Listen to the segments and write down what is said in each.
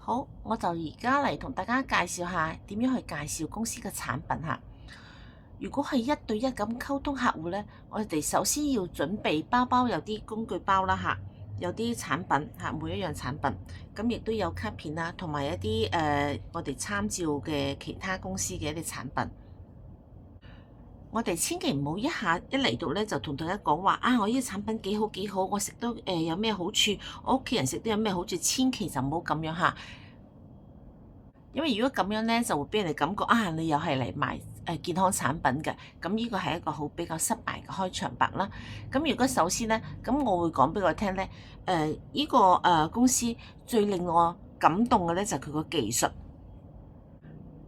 好，我就而家嚟同大家介紹下點樣去介紹公司嘅產品嚇。如果係一對一咁溝通客戶呢，我哋首先要準備包有啲工具包啦嚇，有啲產品嚇，每一樣產品，咁亦都有卡片啦，同埋一啲我哋參照嘅其他公司嘅一啲產品。我哋千祈唔好一下一嚟到咧就同大家講話啊！我呢個產品幾好幾好，我食都有咩好處，我屋企人食都有咩好處，千祈就唔好咁樣嚇。因為如果咁樣咧，就會俾人哋感覺啊，你又係嚟賣健康產品嘅，咁呢個係一個好比較失敗嘅開場白啦。咁如果首先咧，咁我會講俾佢聽咧，呢個公司最令我感動嘅咧就係佢個技術。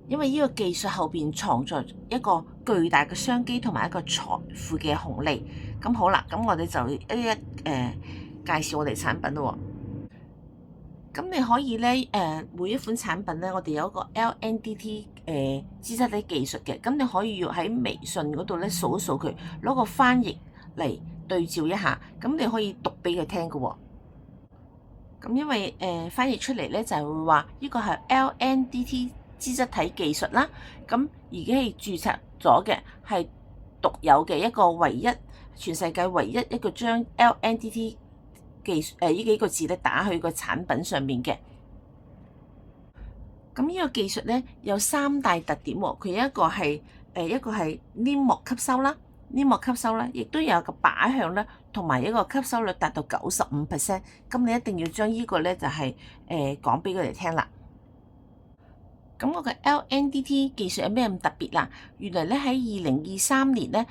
因為呢個技術後邊藏在一個巨大嘅商機同埋一個財富嘅紅利。咁好啦，咁我哋就一介紹我哋產品咯。咁你可以咧每一款產品咧，我哋有一個 LNDT 資質體技術嘅。咁你可以要喺微信嗰度咧掃一掃佢，攞個翻譯嚟對照一下。咁你可以讀俾佢聽嘅喎。咁因為翻譯出嚟咧就係會話呢個係 LNDT。資質體技術啦，咁而家係註冊咗嘅，係獨有嘅一個唯一，全世界唯一一個將 LNDT 技術呢幾個字咧打去個產品上面嘅。咁呢個技術咧有三大特點喎，佢一個係黏膜吸收啦，黏膜吸收啦，亦都有個靶向啦，同埋一個吸收率達到95%。咁你一定要將呢個咧就係講俾佢哋聽啦。咁我嘅 LNDT 技術有咩咁特別啦？原來咧喺2023年咧，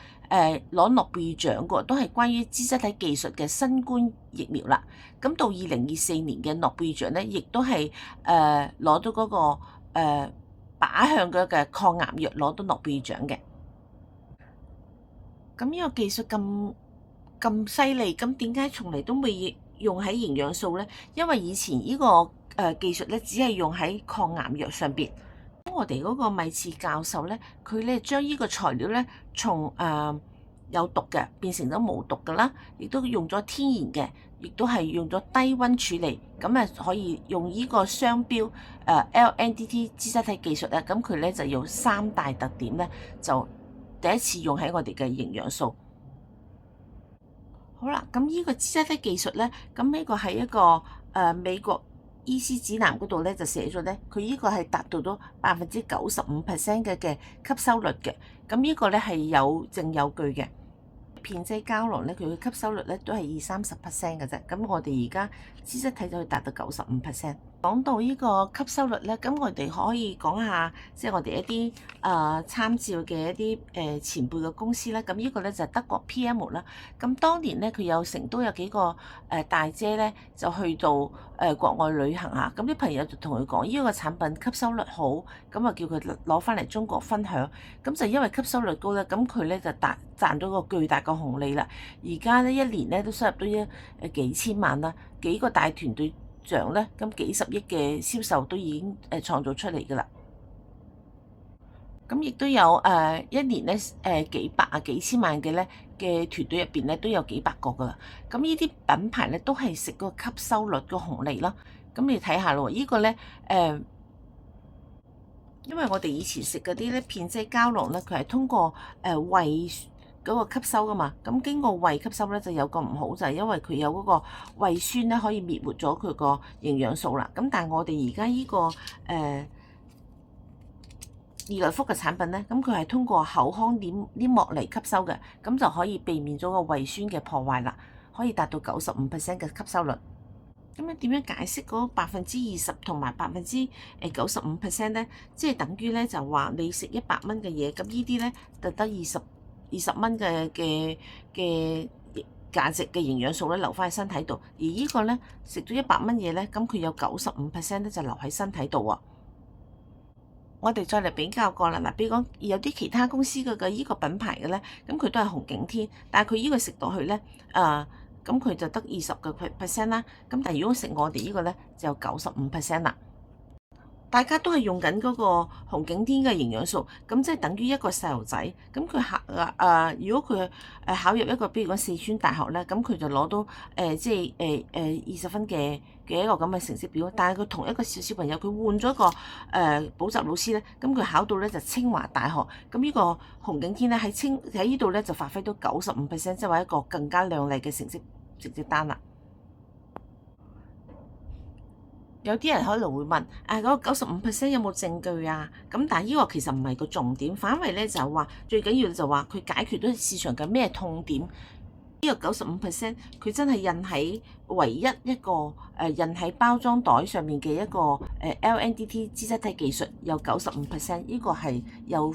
攞諾貝爾獎嘅都係關於資質體技術嘅新冠疫苗啦。咁到2024年嘅諾貝爾獎咧，亦都係攞到嗰個靶向嘅抗癌藥攞到諾貝爾獎嘅。咁呢個技術咁犀利，咁點解從嚟都未用喺營養素咧？因為以前呢個技術咧，只係用喺抗癌藥上邊。咁我哋嗰個米茨教授咧，佢咧將呢個材料咧，從有毒嘅變成咗無毒嘅啦，亦都用咗天然嘅，亦都係用咗低溫處理，咁啊可以用呢個商標LNDT 資質體技術咧，咁佢咧就有三大特點咧，就第一次用喺我哋嘅營養素。好啦，咁呢個資質體技術咧，咁呢個係一個美國醫師指南嗰度咧就寫咗咧，佢呢個係達到咗95%嘅吸收率嘅，咁呢個咧係有證有據嘅。片劑膠囊咧，佢嘅吸收率咧都係20-30%嘅啫，咁我哋而家資質體就可以達到95%。講到呢個吸收率咧，咁我哋可以講下，即係我哋一啲參照嘅一啲前輩嘅公司啦。咁呢個咧就係德國 PM 啦。咁當年咧佢有成都有幾個大姐咧就去到國外旅行嚇，咁啲朋友就同佢講，呢個產品吸收率好，咁啊叫佢攞翻嚟中國分享。咁就因為吸收率高咧，咁佢咧就賺咗個巨大嘅紅利啦。而家咧一年咧都收入到幾千萬啦，幾個大團隊長咧，咁幾十億嘅銷售都已經創造出嚟㗎啦。咁亦都有一年咧幾百啊幾千萬嘅咧嘅團隊入邊咧都有幾百個㗎啦。咁呢啲品牌咧都係食個吸收率個紅利咯。咁你睇下咯，呢個咧因為我哋以前食嗰啲咧片劑膠囊咧，佢係通過胃嗰個吸收噶嘛，咁經過胃吸收咧就有個唔好，就係因為佢有嗰個胃酸咧可以滅活咗佢個營養素啦。咁但係我哋而家呢個易來福嘅產品咧，咁佢係通過口腔黏膜嚟吸收嘅，咁就可以避免咗個胃酸嘅破壞啦，可以達到95%嘅吸收率。咁樣點樣解釋嗰20%同埋95%咧？即係等於咧就話你食100蚊嘅嘢，咁呢啲咧就得20蚊嘅價值嘅營養素咧留翻喺身體度，而呢個咧食咗100蚊嘢咧，咁佢有95%咧就留喺身體度喎。我哋再嚟比較過啦，嗱，比如講有啲其他公司嘅依個品牌嘅咧，咁佢都係紅景天，但係佢呢個食落去咧，咁佢就得20%啦。咁但係如果食我哋呢個咧，就有95%啦。大家都係用緊嗰個紅景天嘅營養素，咁即係等於一個細路仔，咁佢如果佢考入一個，比如講四川大學咧，咁佢就攞到即係20分嘅一個咁嘅成績表，但係佢同一個小朋友，佢換咗個補習老師咧，咁佢考到咧就清華大學，咁呢個紅景天咧喺呢度咧就發揮到95%，即係話一個更加亮麗嘅成績單啦。有啲人可能會問，嗰個95%有冇證據啊？咁但係呢個其實唔係個重點，反為咧就係話最緊要就話佢解決咗市場嘅咩痛點。呢個95%佢真係印喺唯一一個印喺包裝袋上面嘅一個LNDT 脂質體技術有95%，呢個係有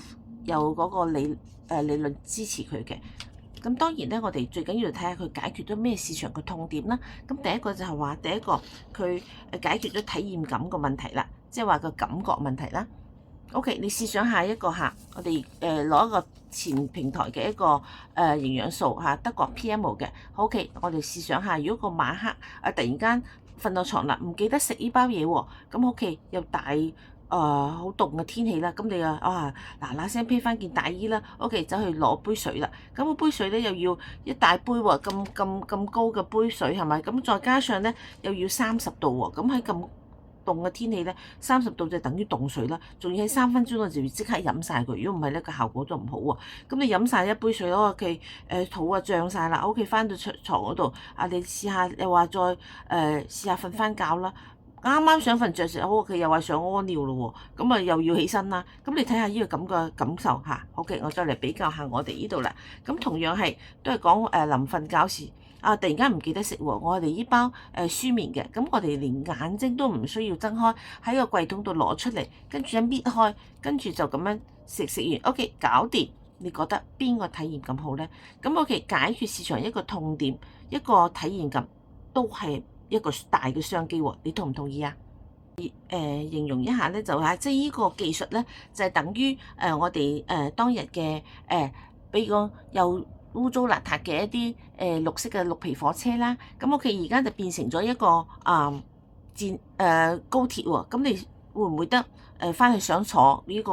嗰個理論支持佢嘅。咁當然咧，我哋最緊要睇下佢解決咗咩市場嘅痛點啦。咁第一個就係話，第一個佢解決咗體驗感個問題啦，即係話個感覺問題啦。OK，你試想下一個嚇，我哋攞一個前平台嘅一個營養素嚇，德國 PMO 嘅。OK，我哋試想下，如果個晚黑突然間瞓到床啦，唔記得食呢包嘢喎，咁 OK 又大好凍嘅天氣啦，咁你嗱嗱聲披翻件大衣啦，OK 走去攞杯水啦，咁個杯水咧又要一大杯喎，咁高嘅杯水係咪？咁再加上咧又要30度喎，咁喺咁凍嘅天氣咧，30度就等於凍水啦，仲要喺3分鐘我就要即刻飲晒佢，如果唔係咧個效果就唔好喎。咁你飲晒一杯水，OK 肚啊脹晒啦，OK 翻到床嗰度，你試下又話再試下瞓翻覺啦。啱啱想瞓着時候，佢又話想屙尿咯喎，咁又要起身啦。咁你睇下呢個咁嘅感受嚇。OK，我再嚟比較下我哋呢度啦。咁同樣係都係講臨瞓覺時突然間唔記得食喎。我哋呢包舒眠嘅，咁我哋連眼睛都唔需要睜開，喺個櫃桶度攞出嚟，跟住一搣開，跟住就咁樣食完。OK，搞掂。你覺得邊個體驗感好咧？咁 OK，解決市場一個痛點，一個體驗感都係一個大嘅商機喎，你同唔同意啊？形容一下咧，就係即係呢個技術咧，就係等於我哋當日嘅比如講又污糟邋遢嘅一啲綠色嘅綠皮火車啦，咁我哋而家就變成咗一個高鐵喎，咁你會唔會得翻去想坐呢個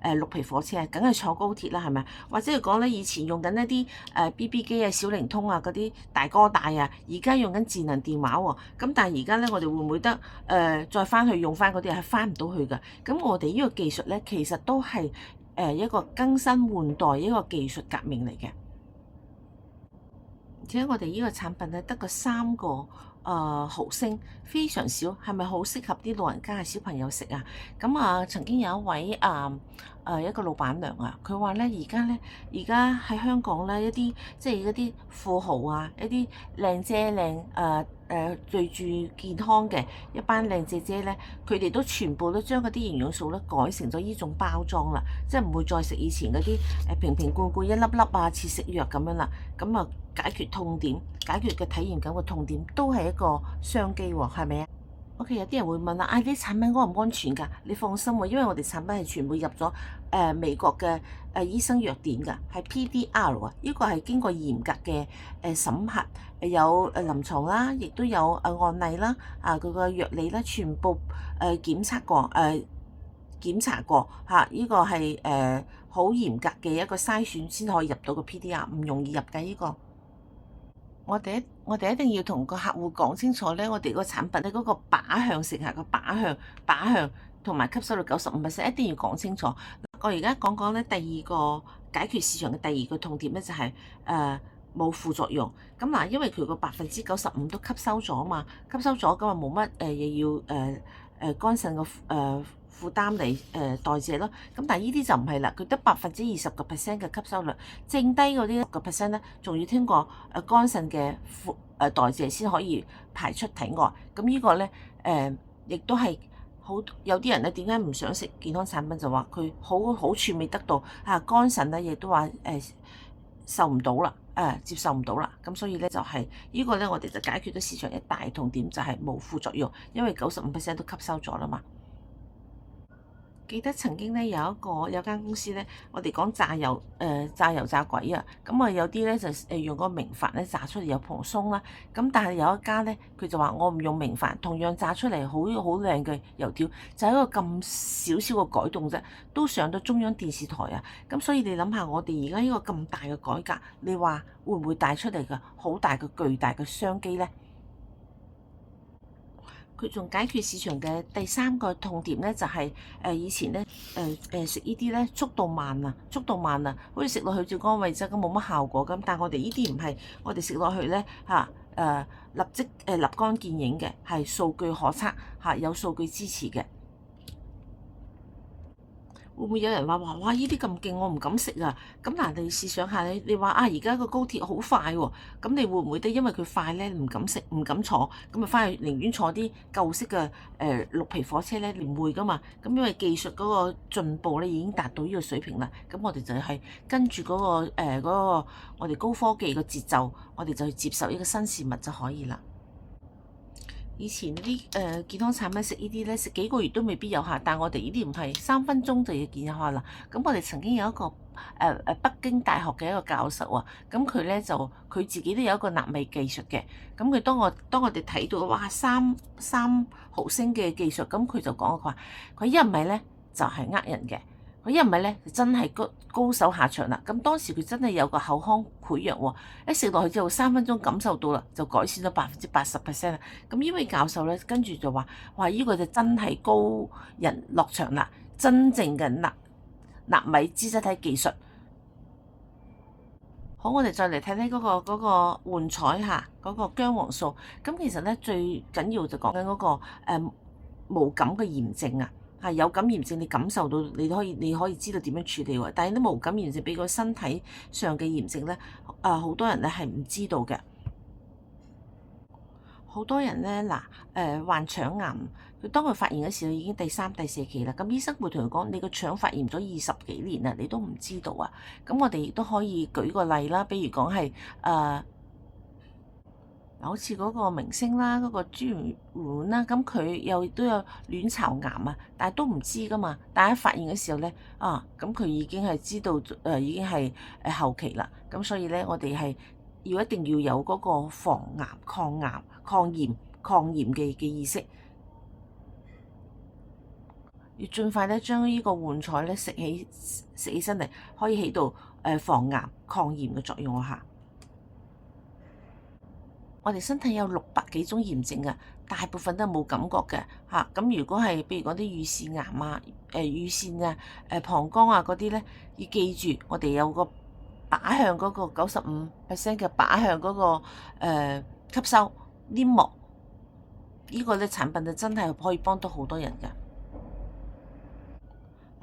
綠皮火車啊？梗係坐高鐵啦，係咪？或者係講咧，以前用緊一啲BB 機啊、小靈通啊嗰啲大哥大啊，而家用緊智能電話喎。咁但係而家咧，我哋會唔會得再翻去用翻嗰啲係翻唔到去㗎？咁我哋呢個技術咧，其實都係一個更新換代一個技術革命嚟嘅。而且我哋呢個產品咧得個3個毫升，非常少，係咪好適合啲老人家嘅小朋友食啊？咁曾經有一位一個老闆娘啊，佢話咧而家喺香港咧即係一啲富豪啊，一啲靚姐最注健康嘅一班靚姐姐咧，佢哋都全部都將嗰啲營養素咧改成咗呢種包裝啦，即係唔會再食以前嗰啲瓶瓶罐罐一粒粒似食藥咁樣啦，咁解決痛點，解決嘅體驗感嘅痛點都係一個商機喎，係咪啊？OK，有啲人會問啦，啲產品安唔安全㗎？你放心喎，因為我哋產品係全部入咗美國嘅醫生藥典㗎，係 PDR 啊，呢個係經過嚴格嘅審核，有臨床啦，亦都有案例啦，佢個藥理啦，全部檢查過嚇，呢個係好嚴格嘅一個篩選先可以入到個 PDR，唔容易入嘅呢個。我哋一定要同個客戶講清楚咧，我哋個產品咧嗰個靶向性個靶向同埋吸收率95%，一定要講清楚。我而家講咧第二個解決市場嘅第二個痛點咧就係冇副作用。咁嗱，因為佢個95%都吸收咗嘛，吸收咗咁冇乜嘢要肝腎個負擔嚟代謝咯，咁但係呢啲就唔係啦，佢得20%嘅吸收率，剩低嗰啲10%咧，仲要經過肝腎嘅代謝先可以排出體外。咁呢個咧亦都係有啲人咧點解唔想食健康產品，就話佢好處未得到肝腎咧亦都話受唔到啦，接受唔到啦。咁所以咧就係呢個咧，我哋就解決咗市場一大痛點，就係冇副作用，因為95%都吸收咗啦嘛。記得曾經咧有間公司咧，我哋講炸油炸鬼啊，咁啊有啲咧就用個明礬咧炸出嚟有蓬鬆啦，咁但係有一間咧佢就話我唔用明礬，同樣炸出嚟好靚嘅油條，就係一個咁少少嘅改動啫，都上到中央電視台啊，咁所以你諗下我哋而家呢個咁大嘅改革，你話會唔會帶出嚟嘅好大嘅巨大嘅商機咧？佢仲解決市場嘅第三個痛點咧，就係以前咧食呢啲咧速度慢啊，好似食落去照嗰個位置咁冇乜效果咁。但係我哋呢啲唔係，我哋食落去咧立即立竿見影嘅，係數據可測有數據支持嘅。會唔會有人話哇呢啲咁勁，我唔敢食啊？咁嗱，你試想下你話而家個高鐵好快喎，咁你會唔會都因為佢快咧唔敢食唔敢坐，咁啊翻去寧願坐啲舊式嘅綠皮火車咧？你唔會噶嘛？咁因為技術嗰個進步咧已經達到呢個水平啦，咁我哋就係跟住嗰個我哋高科技嘅節奏，我哋就去接受呢個新事物就可以啦。以前啲健康產品食呢啲咧，食幾個月都未必有效，但我哋呢啲唔係3分鐘就要見有效啦。咁我哋曾經有一個北京大學嘅一個教授啊，咁佢咧就佢自己都有一個納米技術嘅。咁佢當我哋睇到哇三毫升嘅技術，咁佢就講佢一唔係咧就係人嘅。佢一唔係咧，就真係高手下場啦。咁當時佢真係有個口腔潰瘍喎，一食落去之後3分鐘感受到啦，就改善咗80%啦。咁呢位教授咧，跟住就話：哇！呢個就真係高人落場啦，真正嘅納米脂質體技術。好，我哋再嚟睇睇嗰個換彩下嗰個薑黃素。咁其實咧最緊要就講緊嗰個無感嘅炎症啊。有感炎症，你感受到你可以知道點樣處理喎。但係啲無感炎症俾個身體上嘅炎症咧，好多人咧係唔知道嘅。好多人咧患腸癌，佢當佢發現嘅時候已經第3、第4期啦。咁醫生會同佢講：你個腸發炎咗20幾年啦，你都唔知道啊。咁我哋亦都可以舉個例啦，比如講係好似嗰個明星啦，嗰個朱元煥啦，咁佢都有卵巢癌啊，但係都唔知噶嘛。但係發現嘅時候咧，咁佢已經係知道已經係後期啦。咁所以咧，我哋係一定要有嗰個防癌、抗炎嘅意識，要盡快咧將呢個換菜咧食起身嚟，可以起到防癌抗炎嘅作用下。我哋身體有600幾種炎症啊，大部分都係冇感覺嘅嚇。咁如果係譬如講啲乳腺癌啊、乳腺啊、膀胱啊嗰啲咧，要記住我哋有個靶向嗰個95%嘅靶向嗰個吸收黏膜，呢個咧產品就真係可以幫到好多人㗎。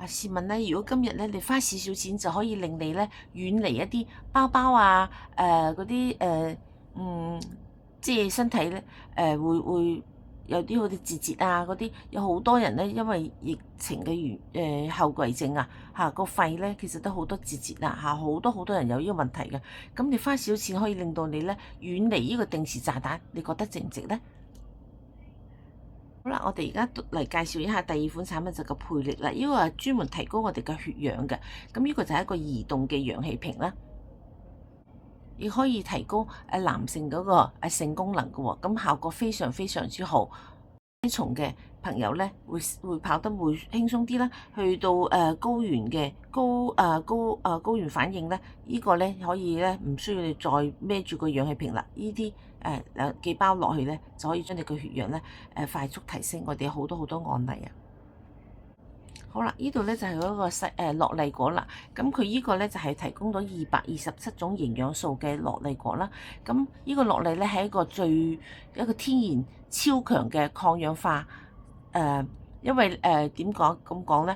試問咧，如果今日咧你花少少錢就可以令你咧遠離一啲包包啊、嗰啲即係身體咧，會有啲好似結節啊嗰啲，有好多人咧，因為疫情嘅後遺症啊，個肺咧其實都好多結節啊，好多人有呢個問題嘅。咁你花少錢可以令到你咧遠離呢個定時炸彈，你覺得值唔值咧？好啦，我哋而家嚟介紹一下第二款產品就個倍力啦。呢個係專門提高我哋嘅血氧嘅，咁呢個就係一個移動嘅氧氣瓶啦。亦可以提高男性嗰個性功能嘅喎，咁效果非常之好。體重嘅朋友咧，會跑得會輕鬆啲啦。去到高原嘅高原反應咧，呢個咧可以咧唔需要你再孭住個氧氣瓶啦。呢啲幾包落去咧，就可以將你個血氧咧快速提升。我哋有好多案例啊！好啦，呢度咧就係嗰個樂麗果啦。咁佢呢個咧就係提供咗227種營養素嘅樂麗果啦。咁呢個樂麗咧係一個天然超強嘅抗氧化。因為點講咧？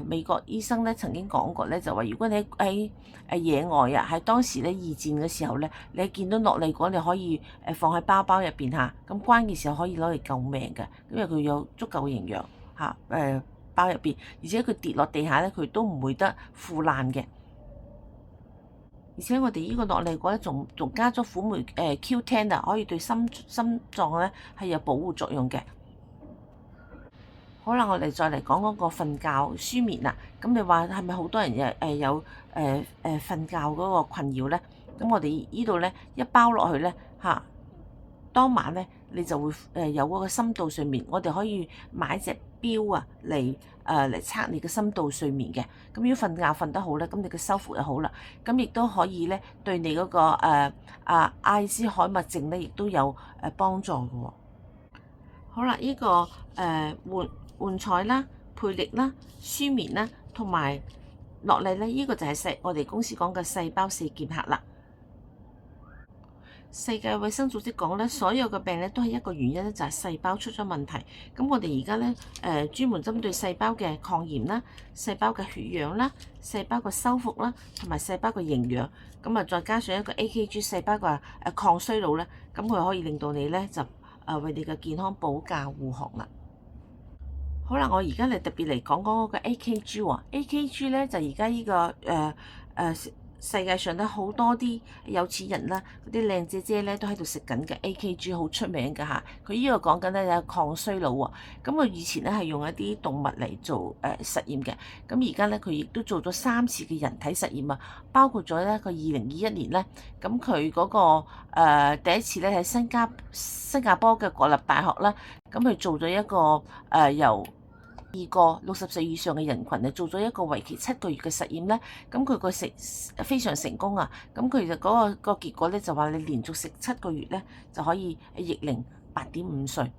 美國醫生咧曾經講過咧，就話如果你喺野外啊，喺當時咧二戰嘅時候咧，你見到樂麗果，你可以放喺包入邊嚇。咁關鍵時候可以攞嚟救命嘅，因為佢有足夠嘅營養嚇包入邊，而且佢跌落地下咧，佢都唔會得腐爛嘅。而且我哋呢個樂麗果咧，仲加咗輔酶Q10啊，可以對心臟咧係有保護作用嘅。好啦，我哋再嚟講嗰個瞓覺舒眠啦。咁你話係咪好多人有瞓覺嗰個困擾咧？咁我哋呢度咧一包落去咧嚇，當晚咧你就會有嗰個深度睡眠。我哋可以買隻錶啊嚟測你嘅深度睡眠嘅。咁如果瞓覺瞓得好咧，咁你嘅修復又好啦。咁亦都可以咧對你嗰個阿茲海默症咧，亦都有幫助嘅喎。好啦，呢個換彩啦、倍力啦、舒眠啦，同埋落嚟咧，呢個就係我哋公司講嘅細胞四劍客啦。世界衛生組織講咧，所有嘅病咧都係一個原因咧，就係細胞出咗問題。咁我哋而家咧專門針對細胞嘅抗炎啦、細胞嘅血氧啦、細胞嘅修復啦，同埋細胞嘅營養。咁啊，再加上一個 AKG 細胞嘅抗衰老咧，咁佢可以令到你咧就為你嘅健康保駕護航啦。好啦，我而家嚟特別嚟講講嗰個 AKG 喎。AKG 咧就而家呢個世界上咧好多啲有錢人啦，嗰啲靚姐姐咧都喺度食緊嘅 AKG，好出名㗎嚇。佢呢個講緊咧有抗衰老喎。咁佢以前咧係用一啲動物嚟做實驗嘅。咁而家咧佢亦都做咗3次嘅人體實驗啊，包括咗咧佢2021年咧，咁佢嗰個第一次咧喺新加坡嘅國立大學啦，咁佢做咗一個由個60歲以上嘅人群嚟做咗一個為期7個月嘅實驗咧，咁佢個非常成功啊！咁佢就嗰個結果咧就話你連續食7個月咧就可以逆齡8.5歲。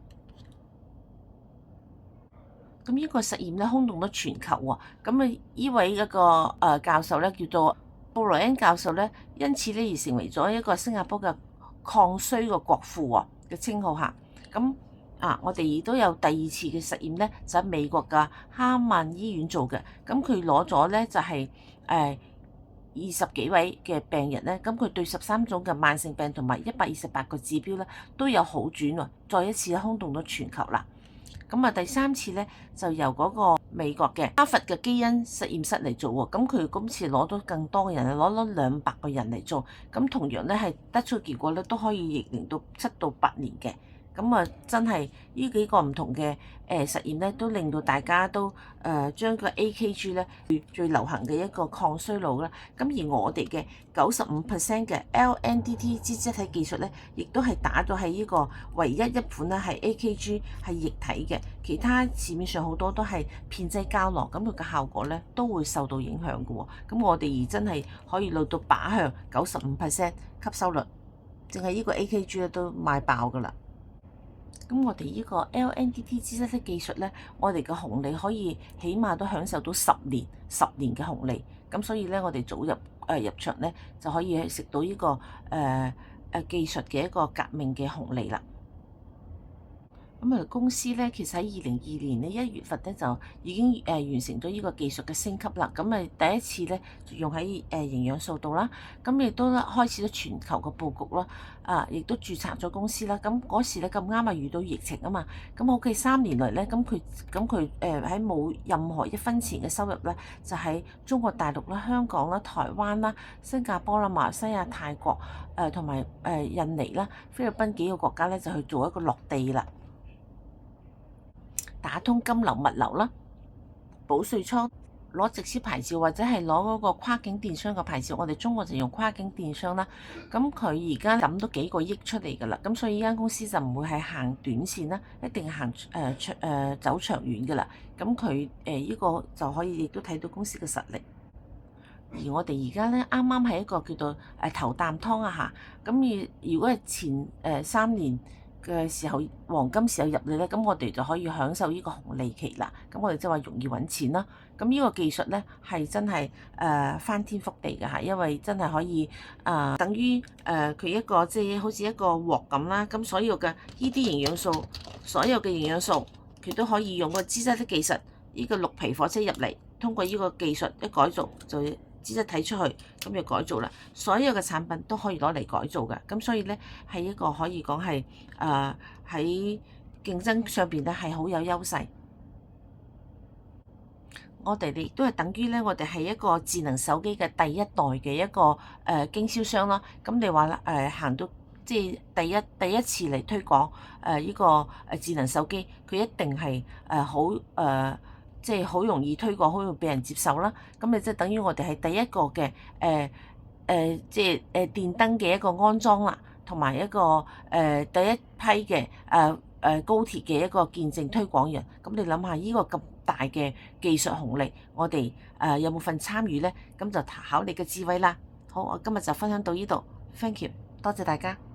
咁呢個實驗咧轟動咗全球喎。咁啊，呢位一個教授咧叫做布萊恩教授咧，因此咧而成為咗一個新加坡嘅抗衰嘅國父喎嘅稱號下。咁我哋亦都有第2次嘅實驗咧，就喺美國嘅哈曼醫院做嘅。咁佢攞咗咧就係20幾位嘅病人咧，咁佢對13種嘅慢性病同埋128個指標咧都有好轉喎，再一次轟動咗全球啦。咁啊，第3次咧就由嗰個美國嘅哈佛嘅基因實驗室嚟做喎。咁佢今次攞到更多嘅人，攞咗200個人嚟做。咁同樣咧係得出結果咧都可以逆齡到7到8年嘅。咁啊，真係呢幾個唔同嘅實驗咧，都令到大家都將個 AKG 咧最流行嘅一個抗衰老啦。咁而我哋嘅95% 嘅 LNDT 脂質體技術咧，亦都係打咗喺呢個唯一一款咧係 AKG 係液體嘅，其他市面上好多都係片劑膠囊，咁佢嘅效果咧都會受到影響嘅喎。咁我哋而真係可以攞到靶向95% 吸收率，淨係呢個 AKG 咧都賣爆㗎啦。咁我哋呢個 LNDT 脂質體技術咧，我哋嘅紅利可以起碼都享受到10年嘅紅利。咁所以咧，我哋早入場咧，就可以食到呢個技術嘅一個革命嘅紅利啦。咁啊，公司咧其實喺2022年咧1月份咧就已經完成咗呢個技術嘅升級啦。咁啊，第一次咧就用喺營養素度啦。咁亦都開始咗全球嘅佈局啦。亦都註冊咗公司啦。咁嗰時咧咁啱啊遇到疫情啊嘛。咁好嘅3年嚟咧，咁佢喺冇任何1分錢嘅收入咧，就喺中國大陸啦、香港啦、台灣啦、新加坡啦、馬來西亞、泰國同埋印尼啦、菲律賓幾個國家咧就去做一個落地啦。打通金流物流啦，保稅倉攞直銷牌照或者係攞嗰個跨境電商嘅牌照，我哋中國就用跨境電商啦。咁佢而家抌咗幾個億出嚟㗎啦，咁所以呢間公司就唔會係行短線啦，一定係行走長遠㗎啦。咁佢呢個就可以亦都睇到公司嘅實力。而我哋而家咧啱啱係一個叫做頭啖湯啊嚇。咁如果係前3年嘅時候，黃金時候入嚟咧，咁我哋就可以享受呢個紅利期啦。咁我哋即係話容易揾錢啦。咁呢個技術咧係真係翻天覆地嘅嚇，因為真係可以等於佢一個即係好似一個鑊咁啦。咁所有嘅呢啲營養素，所有嘅營養素，佢都可以用個脂質的技術，呢個綠皮火車入嚟，通過呢個技術一改造就脂質體出去，咁就改造啦。所有嘅產品都可以攞嚟改造嘅，咁所以咧係一個可以講係喺競爭上邊咧係好有優勢。我哋亦都係等於咧，我哋係一個智能手機嘅第1代嘅一個經銷商啦。咁你話行到即係第一次嚟推廣呢個智能手機，佢一定係即係好容易推廣，好容易俾人接受啦。咁你即係等於我哋係第一個嘅即係電燈嘅一個安裝啦，同埋一個第一批嘅高鐵嘅一個見證推廣人。咁你諗下呢個咁大嘅技術紅利，我哋有冇份參與呢？咁就考你嘅智慧啦。好，我今日就分享到呢度，thank you，多謝大家。